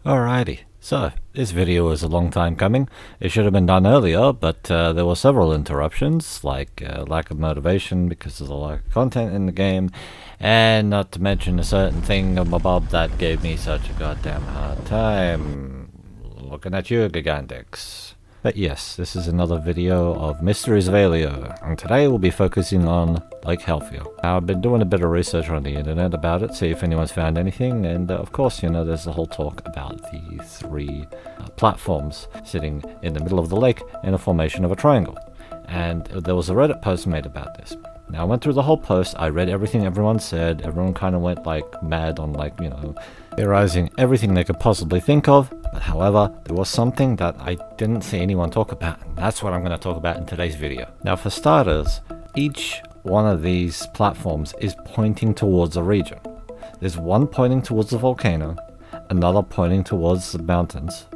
Alrighty, so this video was a long time coming. It should have been done earlier, but there were several interruptions, like lack of motivation because of the lack of content in the game, and not to mention a certain thing of my bob that gave me such a goddamn hard time. Looking at you, Gigantix. But yes, this is another video of Mysteries of Aelio, and today we'll be focusing on Lake Halphia. Now, I've been doing a bit of research on the internet about it, see if anyone's found anything, and of course, you know, there's the whole talk about the three platforms sitting in the middle of the lake in a formation of a triangle. And there was a Reddit post made about this. Now, I went through the whole post, I read everything everyone said, everyone kind of went like mad on like, you know, theorizing everything they could possibly think of. But however, there was something that I didn't see anyone talk about, and that's what I'm going to talk about in today's video. Now, for starters, each one of these platforms is pointing towards a region. There's one pointing towards the volcano, another pointing towards the mountains,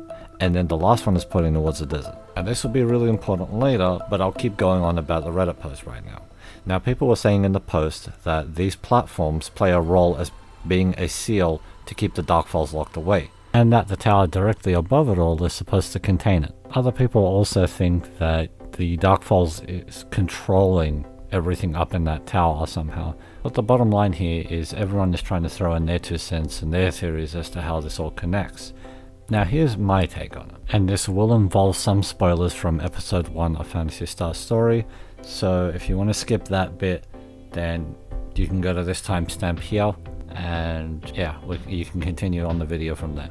and then the last one is pointing towards the desert. And this will be really important later, but I'll keep going on about the Reddit post right now. Now, people were saying in the post that these platforms play a role as being a seal to keep the Darkfalls locked away, and that the tower directly above it all is supposed to contain it. Other people also think that the Darkfalls is controlling everything up in that tower somehow. But the bottom line here is everyone is trying to throw in their 2 cents and their theories as to how this all connects. Now, here's my take on it, and this will involve some spoilers from episode 1 of Phantasy Star Story, so if you want to skip that bit, then you can go to this timestamp here, and yeah, you can continue on the video from there.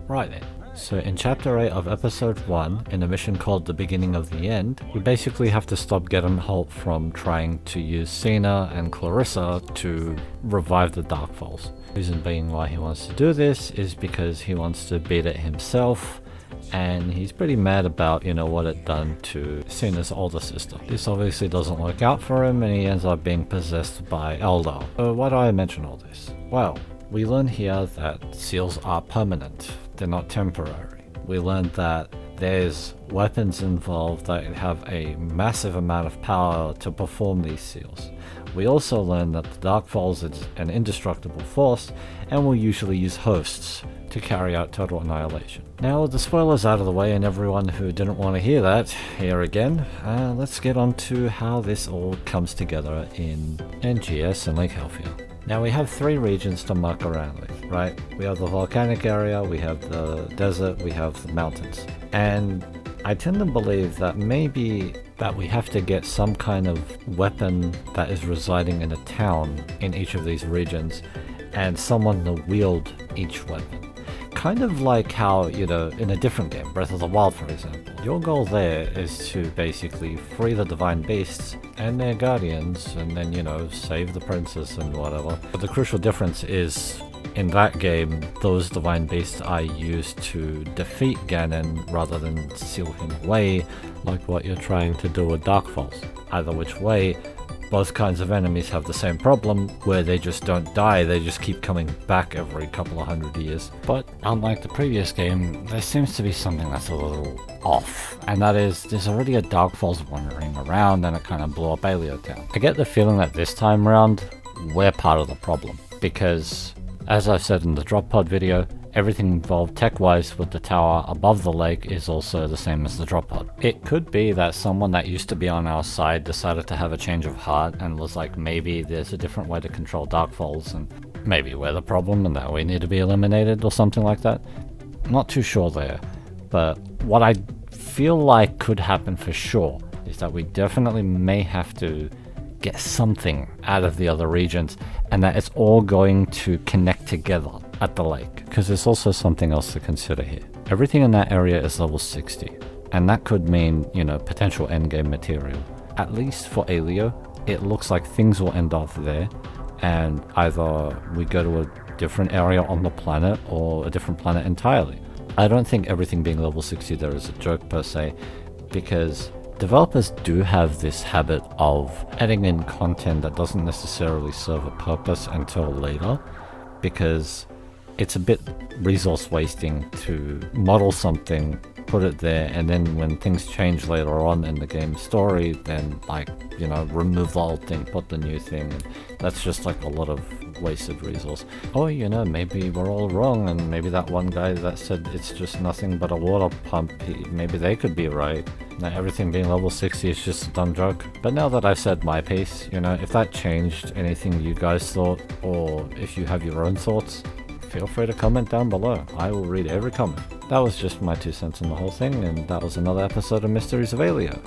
Right then. So in chapter 8 of episode 1, in a mission called The Beginning of the End, we basically have to stop Holt from trying to use Cena and Clarissa to revive the Darkfalls. Reason being why he wants to do this is because he wants to beat it himself, and he's pretty mad about, you know, what it done to Cena's older sister. This obviously doesn't work out for him, and he ends up being possessed by Aelio. So why do I mention all this? Well, we learn here that seals are permanent. They're not temporary. We learned that there's weapons involved that have a massive amount of power to perform these seals. We also learned that the Darkfalls is an indestructible force and will usually use hosts to carry out total annihilation. Now, with the spoilers out of the way and everyone who didn't want to hear that, here again, let's get on to how this all comes together in NGS and Lake Halphia. Now, we have 3 regions to muck around with, right? We have the volcanic area, we have the desert, we have the mountains. And I tend to believe that maybe that we have to get some kind of weapon that is residing in a town in each of these regions, and someone to wield each weapon. Kind of like how, you know, in a different game, Breath of the Wild for example, your goal there is to basically free the divine beasts and their guardians, and then, you know, save the princess and whatever. But the crucial difference is, in that game, those divine beasts are used to defeat Ganon rather than seal him away, like what you're trying to do with Darkfalls. Either which way, both kinds of enemies have the same problem, where they just don't die, they just keep coming back every couple of 100 years. But unlike the previous game, there seems to be something that's a little off, and that is, there's already a Darkfalls wandering around and it kind of blew up Aelio Town. I get the feeling that this time around, we're part of the problem, because as I said in the drop pod video, everything involved tech-wise with the tower above the lake is also the same as the drop pod. It could be that someone that used to be on our side decided to have a change of heart and was like, maybe there's a different way to control Darkfalls, and maybe we're the problem and that we need to be eliminated or something like that. Not too sure there, but what I feel like could happen for sure is that we definitely may have to get something out of the other regions, and that it's all going to connect together at the lake. Because there's also something else to consider here. Everything in that area is level 60, and that could mean, you know, potential endgame material. At least for Aelio, it looks like things will end up there, and either we go to a different area on the planet or a different planet entirely. I don't think everything being level 60 there is a joke per se, because developers do have this habit of adding in content that doesn't necessarily serve a purpose until later, because it's a bit resource wasting to model something, put it there, and then when things change later on in the game story, then, like, you know, remove the old thing, put the new thing, and that's just like a lot of wasted resource. Or, you know, maybe we're all wrong, and maybe that one guy that said it's just nothing but a water pump, maybe they could be right. Now, everything being level 60 is just a dumb joke. But now that I've said my piece, you know, if that changed anything you guys thought, or if you have your own thoughts, feel free to comment down below. I will read every comment. That was just my 2 cents on the whole thing, and that was another episode of Mysteries of Aelio.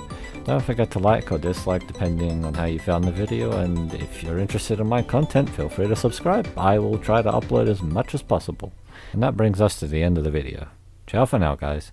Don't forget to like or dislike depending on how you found the video, and if you're interested in my content, feel free to subscribe. I will try to upload as much as possible. And that brings us to the end of the video. Ciao for now, guys.